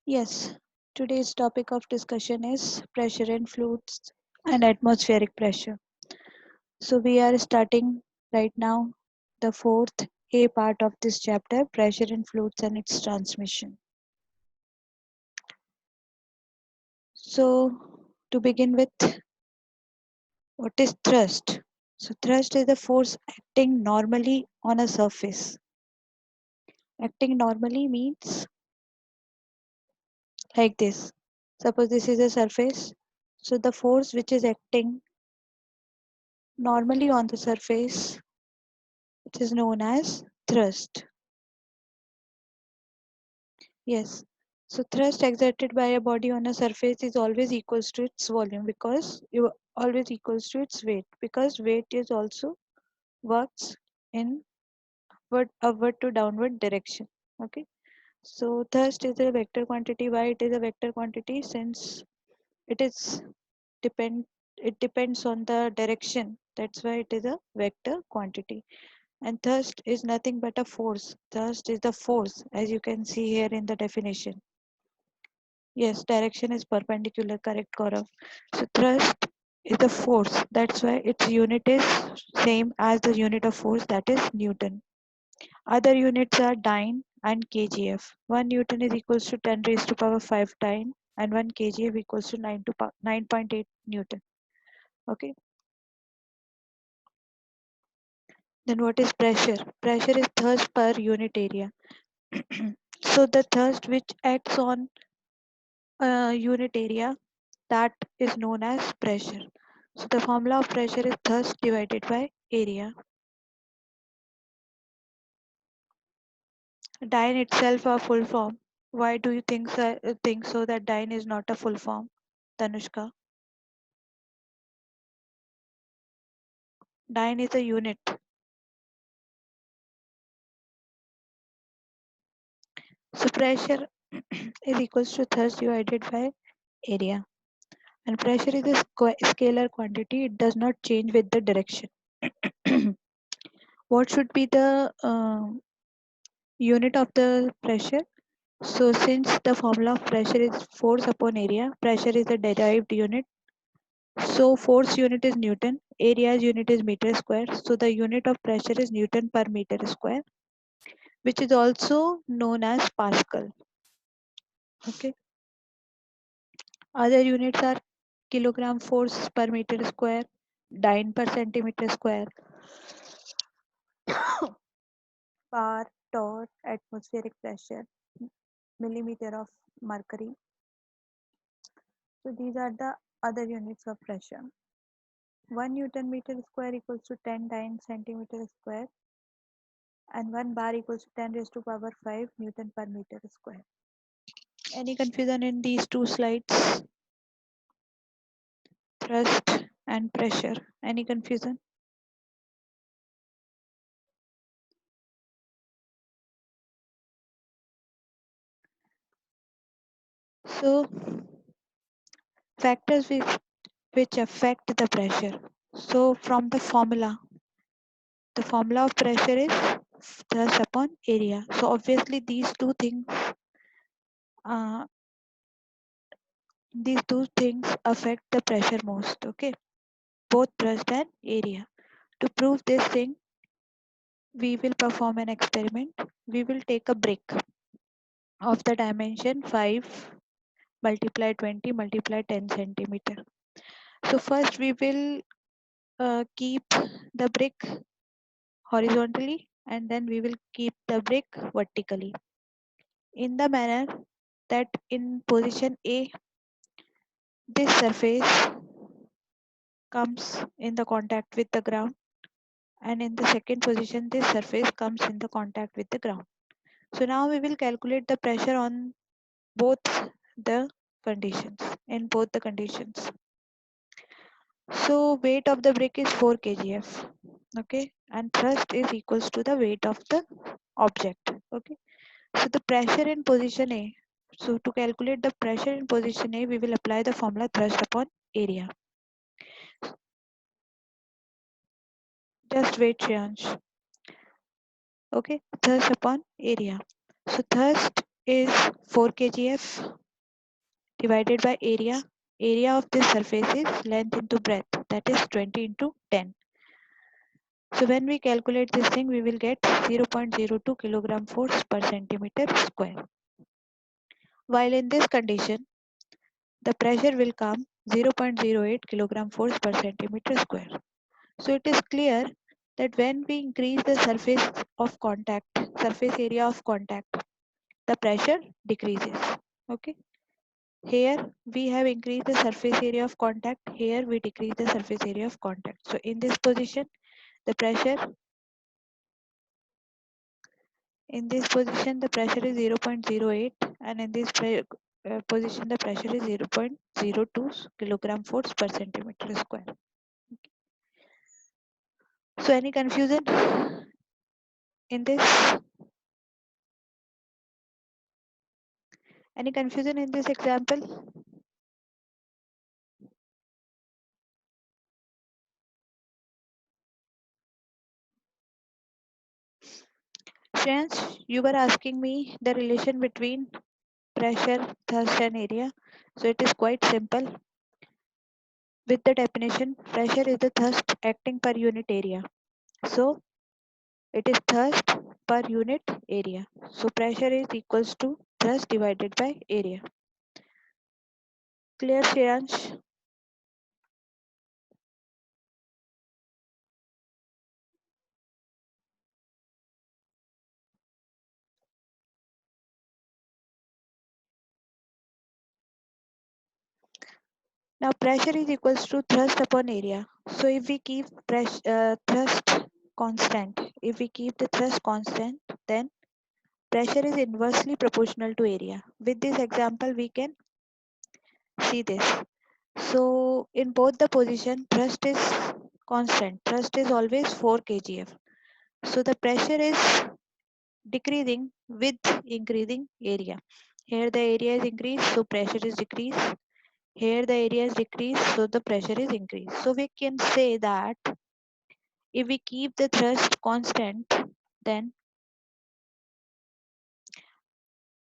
Yes, today's topic of discussion is pressure in fluids and atmospheric pressure. So, we are starting right now the fourth A part of this chapter, pressure in fluids and its transmission. So, to begin with, what is thrust? So, thrust is the force acting normally on a surface. Acting normally means like this. Suppose this is a surface. So, the force which is acting normally on the surface, which is known as thrust. Yes. So thrust exerted by a body on a surface is always equals to its volume because you always equals to its weight because weight is also works in upward to downward direction. Okay. So thrust is a vector quantity. Why it is a vector quantity? Since it is depend it depends on the direction. That's why it is a vector quantity. And thrust is nothing but a force. Thrust is the force, as you can see here in the definition. Yes, direction is perpendicular, correct, Gaurav. So thrust is the force. That's why its unit is same as the unit of force, that is Newton. Other units are dyne and kgf. 1 Newton is equals to 10 raised to power 5 dyne and 1 kgf equals to 9.8 Newton. Okay. Then what is pressure? Pressure is thrust per unit area. So the thrust which acts on a unit area, that is known as pressure. So the formula of pressure is thrust divided by area. Dyne itself a full form. Why do you think so that dyne is not a full form, Tanushka? Dyne is a unit. So pressure is equals to thrust divided by area. And pressure is a scalar quantity. It does not change with the direction. What should be the unit of the pressure? So since the formula of pressure is force upon area, pressure is a derived unit. So force unit is Newton, area's unit is meter square. So the unit of pressure is Newton per meter square, which is also known as Pascal. Okay. Other units are kilogram force per meter square, dyne per centimeter square, bar, torr, atmospheric pressure, millimeter of mercury. So these are the other units of pressure. 1 Newton meter square equals to 10 dyne centimeter square and 1 bar equals to 10 raised to power 5 Newton per meter square. Any confusion in these two slides? Thrust and pressure. Any confusion? So factors which affect the pressure. So from the formula of pressure is thrust upon area. So obviously uh, these two things affect the pressure most. Okay, both thrust and area. To prove this thing, we will perform an experiment. We will take a brick of the dimension 5 multiply 20 multiply 10 centimeter. So first we will keep the brick horizontally and then we will keep the brick vertically in the manner that in position A this surface comes in the contact with the ground and in the second position this surface comes in the contact with the ground. So now we will calculate the pressure on both the conditions in both the conditions. So weight of the brick is 4 kgf. Okay, and thrust is equals to the weight of the object. Okay, so the pressure in position A. So to calculate the pressure in position A, we will apply the formula thrust upon area. Just wait, Shreyansh. Okay, thrust upon area. So thrust is 4 kgf divided by area. Area of this surface is length into breadth, that is 20 into 10. So when we calculate this thing, we will get 0.02 kilogram force per centimeter square. While in this condition, the pressure will come 0.08 kilogram force per centimeter square. So it is clear that when we increase the surface area of contact, the pressure decreases. Okay. Here we have increased the surface area of contact. Here we decrease the surface area of contact. So in this position, the pressure is 0.08, and in this position the pressure is 0.02 kilogram force per centimeter square. So any confusion in this? Any confusion in this example? Shreyans, you were asking me the relation between pressure, thrust and area. So it is quite simple. With the definition, pressure is the thrust acting per unit area. So it is thrust per unit area. So pressure is equals to thrust divided by area. Clear, Shreyansh? Now pressure is equals to thrust upon area. So if we keep thrust constant, then pressure is inversely proportional to area. With this example, we can see this. So in both the position, thrust is constant. Thrust is always 4 kgf. So the pressure is decreasing with increasing area. Here the area is increased, so pressure is decreased. Here the area is decreased, so the pressure is increased. So we can say that if we keep the thrust constant, then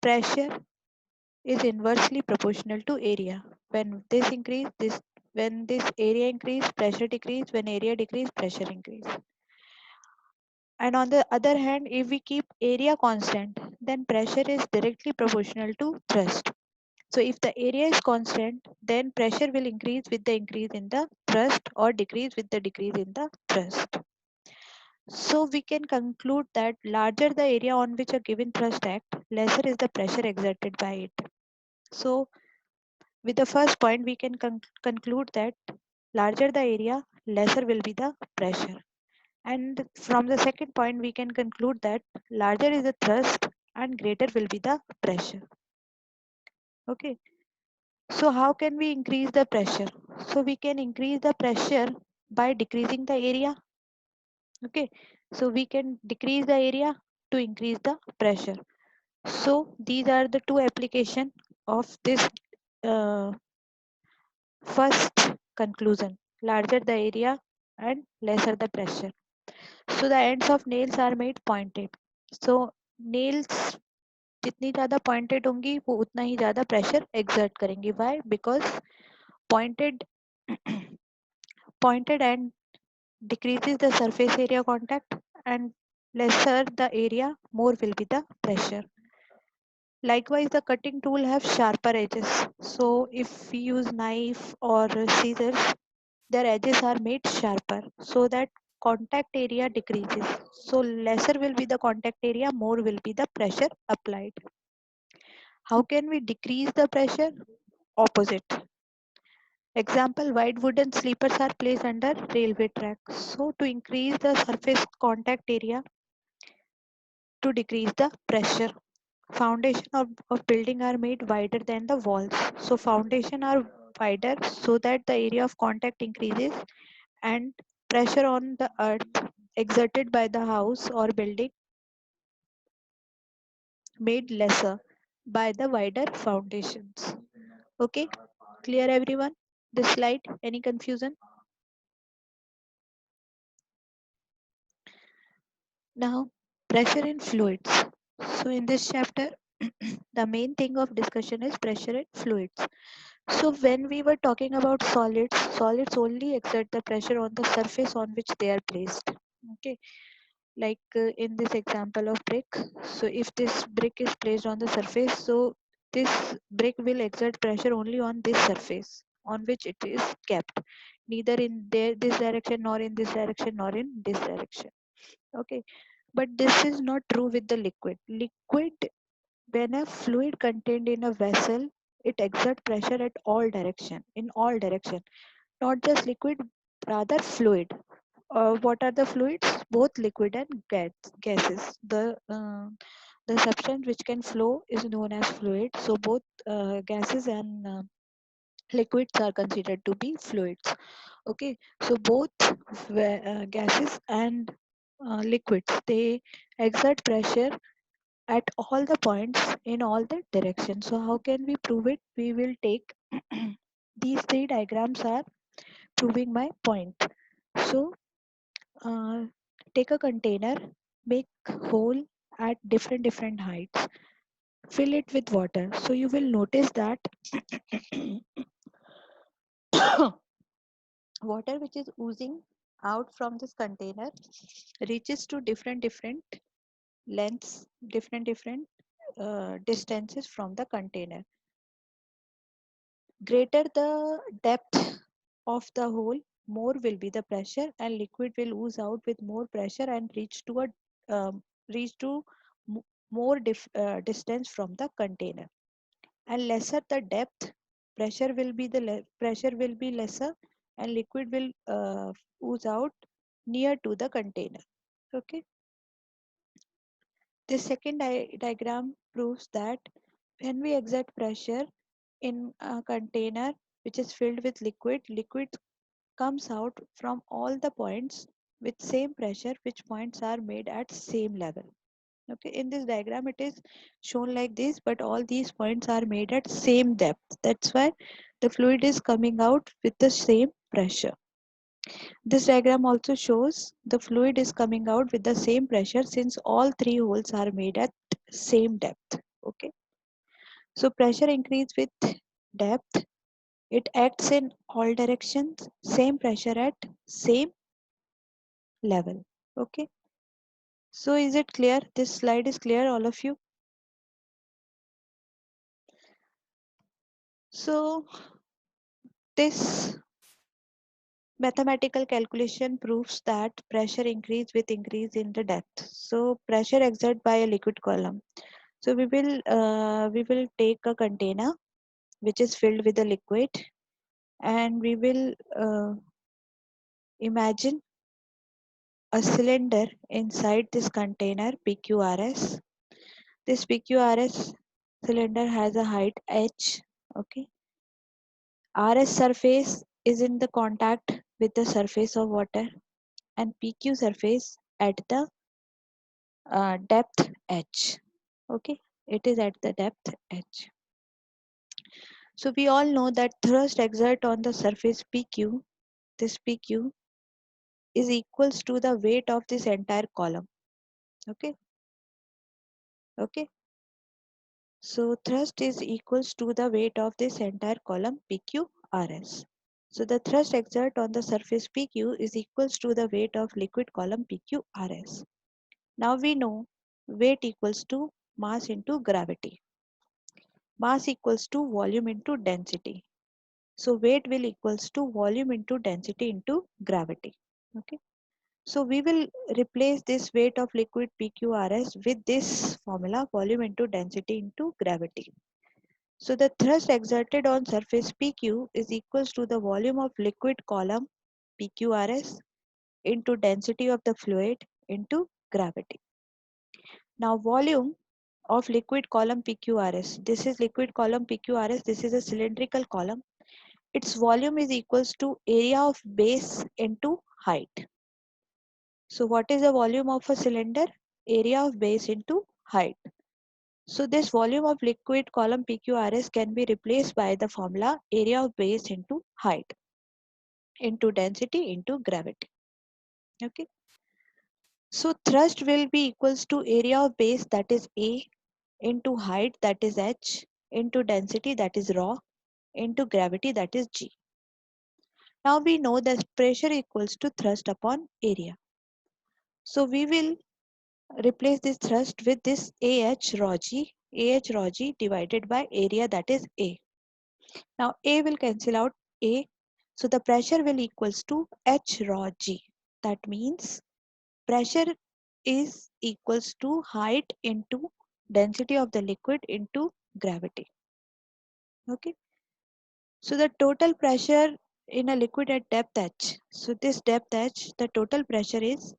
pressure is inversely proportional to area. When this increase, when this area increase, pressure decrease. When area decrease, pressure increase. And on the other hand, if we keep area constant, then pressure is directly proportional to thrust. So if the area is constant, then pressure will increase with the increase in the thrust or decrease with the decrease in the thrust. So we can conclude that larger the area on which a given thrust acts, lesser is the pressure exerted by it. So with the first point, we can conclude that larger the area, lesser will be the pressure. And from the second point, we can conclude that larger is the thrust and greater will be the pressure. Okay. So how can we increase the pressure? So we can increase the pressure by decreasing the area. Okay. So we can decrease the area to increase the pressure. So these are the two application of this uh, first conclusion. Larger the area and lesser the pressure. So the ends of nails are made pointed. So nails जितनी ज़्यादा pointed होंगी वो उतना ही ज़्यादा pressure exert करेंगी. Why? Because pointed pointed end decreases the surface area contact, and lesser the area, more will be the pressure. Likewise, the cutting tool have sharper edges. So if we use knife or scissors, their edges are made sharper so that contact area decreases. So lesser will be the contact area, more will be the pressure applied. How can we decrease the pressure? Opposite. Example, wide wooden sleepers are placed under railway tracks. So to increase the surface contact area, to decrease the pressure. Foundation of building are made wider than the walls. So foundation are wider so that the area of contact increases, and pressure on the earth exerted by the house or building made lesser by the wider foundations. Okay, clear everyone? This slide, any confusion? Now, pressure in fluids. So in this chapter, The main thing of discussion is pressure and fluids. So when we were talking about solids, solids only exert the pressure on the surface on which they are placed. Okay, like in this example of brick. So if this brick is placed on the surface, so this brick will exert pressure only on this surface on which it is kept, neither in this direction, nor in this direction, nor in this direction. Okay, but this is not true with the liquid. Liquid, when a fluid contained in a vessel, it exerts pressure at all direction, in all direction, not just liquid, rather fluid. What are the fluids? Both liquid and gases. The substance which can flow is known as fluid. So both gases and liquids are considered to be fluids. Okay, so both gases and liquids, they exert pressure at all the points in all the directions. So how can we prove it? We will take these three diagrams are proving my point. So uh, take a container, make hole at different heights, fill it with water. So you will notice that water which is oozing out from this container reaches to different lengths, different distances from the container. Greater the depth of the hole, more will be the pressure, and liquid will ooze out with more pressure and reach to m- more distance from the container. And lesser the depth, pressure will be lesser, and liquid will ooze out near to the container. Okay. This second diagram proves that when we exert pressure in a container which is filled with liquid, liquid comes out from all the points with same pressure, which points are made at same level. Okay, in this diagram it is shown like this, but all these points are made at same depth. That's why the fluid is coming out with the same pressure. This diagram also shows the fluid is coming out with the same pressure since all three holes are made at same depth. Okay, so pressure increase with depth, it acts in all directions, same pressure at same level. Okay, so is it clear? This slide is clear, all of you? So this mathematical calculation proves that pressure increase with increase in the depth. So pressure exerted by a liquid column. So we will take a container which is filled with a liquid, and we will imagine a cylinder inside this container PQRS. This PQRS cylinder has a height h. Okay, RS surface is in the contact with the surface of water, and PQ surface at the depth h. Okay, it is at the depth h. So we all know that thrust exert on the surface PQ, this PQ is equals to the weight of this entire column. Okay, okay. So thrust is equals to the weight of this entire column PQRS. So the thrust exert on the surface PQ is equals to the weight of liquid column PQRS. Now we know weight equals to mass into gravity. Mass equals to volume into density. So weight will equals to volume into density into gravity. Okay. So we will replace this weight of liquid PQRS with this formula, volume into density into gravity. So the thrust exerted on surface PQ is equals to the volume of liquid column PQRS into density of the fluid into gravity. Now volume of liquid column PQRS. This is liquid column PQRS. This is a cylindrical column. Its volume is equals to area of base into height. So what is the volume of a cylinder? Area of base into height. So this volume of liquid column PQRS can be replaced by the formula area of base into height into density into gravity. Okay. So thrust will be equals to area of base, that is A, into height, that is h, into density, that is rho, into gravity, that is g. Now we know that pressure equals to thrust upon area. So we will replace this thrust with this ah rho g, divided by area, that is A. Now A will cancel out A. So the pressure will equals to h rho g. That means pressure is equals to height into density of the liquid into gravity. Okay. So the total pressure in a liquid at depth h. So this depth h, the total pressure is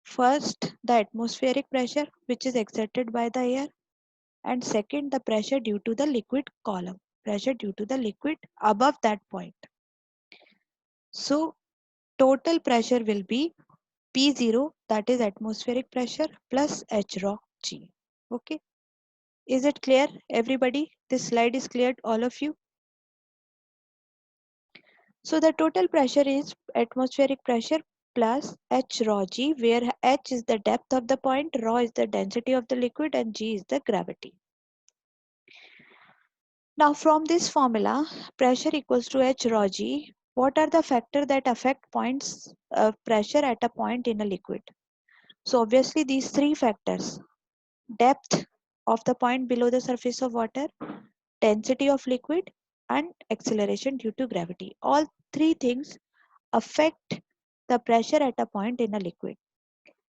first the atmospheric pressure which is exerted by the air, and second the pressure due to the liquid column, pressure due to the liquid above that point. So total pressure will be P0, that is atmospheric pressure, plus H rho G. Okay. Is it clear, everybody? This slide is clear, all of you? So the total pressure is atmospheric pressure plus H rho G, where H is the depth of the point, rho is the density of the liquid, and G is the gravity. Now from this formula, pressure equals to H rho G, what are the factors that affect points pressure at a point in a liquid? So obviously these three factors: depth of the point below the surface of water, density of liquid, and acceleration due to gravity. All three things affect the pressure at a point in a liquid.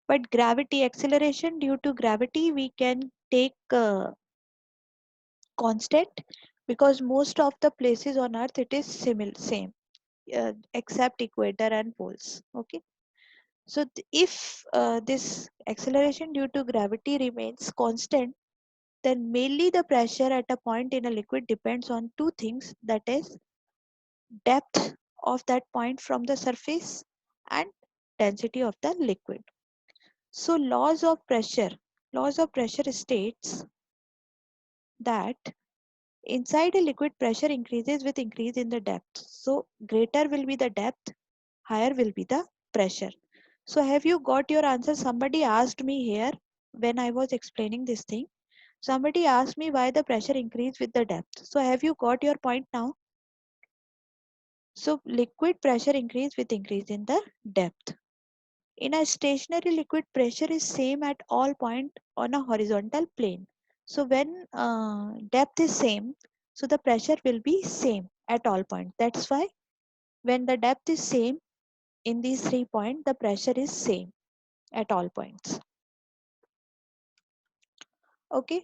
But gravity, acceleration due to gravity, we can take constant, because most of the places on earth it is same, except equator and poles. Okay. So if this acceleration due to gravity remains constant, then mainly the pressure at a point in a liquid depends on two things, that is depth of that point from the surface and density of the liquid. So laws of pressure states that inside a liquid, pressure increases with increase in the depth. So greater will be the depth, higher will be the pressure. So have you got your answer? Somebody asked me here when I was explaining this thing. Somebody asked me why the pressure increase with the depth. So have you got your point now? So liquid pressure increase with increase in the depth. In a stationary liquid, pressure is same at all point on a horizontal plane. So when depth is same, so the pressure will be same at all points. That's why when the depth is same in these 3 points, the pressure is same at all points. Okay.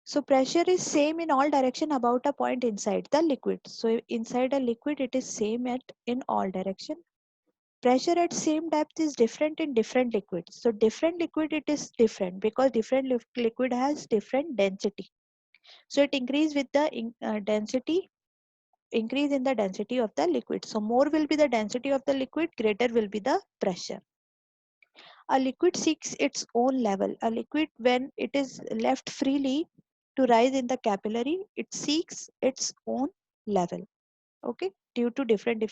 So pressure is same in all direction about a point inside the liquid. So inside a liquid, it is same at in all direction. Pressure at same depth is different in different liquids. So different liquid, it is different because different liquid has different density. So it increase with the density, increase in the density of the liquid. So more will be the density of the liquid, greater will be the pressure. A liquid seeks its own level. A liquid, when it is left freely to rise in the capillary, it seeks its own level. Okay, due to different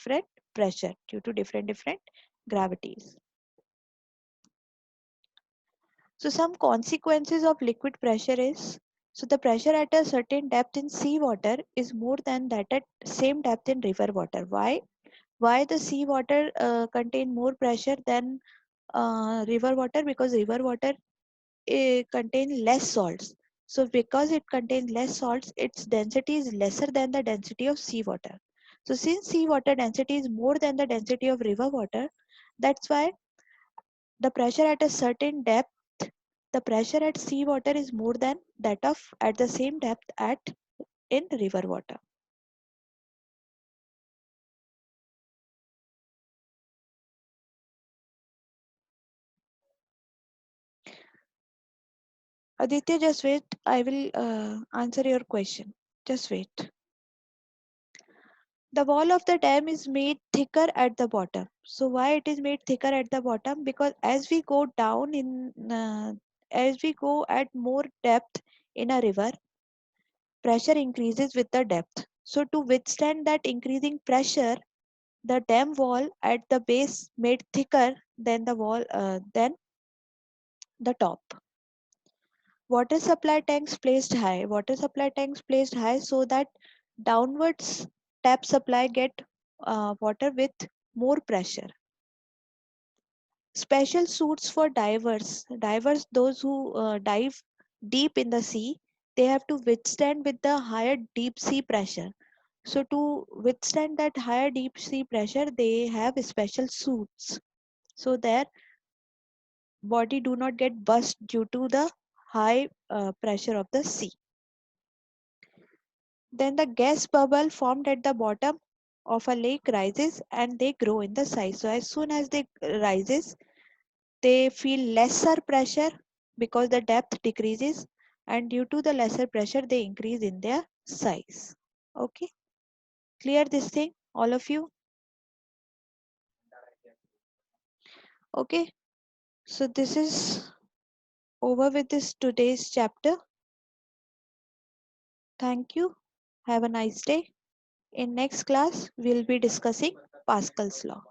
pressure, due to different gravities. So some consequences of liquid pressure is, so the pressure at a certain depth in seawater is more than that at same depth in river water. Why the seawater contain more pressure than river water? Because river water contain less salts. So because it contains less salts, its density is lesser than the density of seawater. So since seawater density is more than the density of river water, that's why the pressure at a certain depth, the pressure at seawater is more than that of at the same depth at in river water. Aditya, just wait. I will answer your question. Just wait. The wall of the dam is made thicker at the bottom. So why it is made thicker at the bottom? Because as we go down as we go at more depth in a river, pressure increases with the depth. So to withstand that increasing pressure, the dam wall at the base made thicker than the wall than the top. Water supply tanks placed high. Water supply tanks placed high so that downwards tap supply get water with more pressure. Special suits for divers. Divers, those who dive deep in the sea, they have to withstand with the higher deep sea pressure. So to withstand that higher deep sea pressure, they have special suits so their body do not get burst due to the high pressure of the sea. Then the gas bubble formed at the bottom of a lake rises and they grow in the size. So as soon as they rises, they feel lesser pressure because the depth decreases, and due to the lesser pressure they increase in their size. Okay, clear this thing all of you? Okay, so this is over with this today's chapter. Thank you. Have a nice day. In next class we'll be discussing Pascal's law.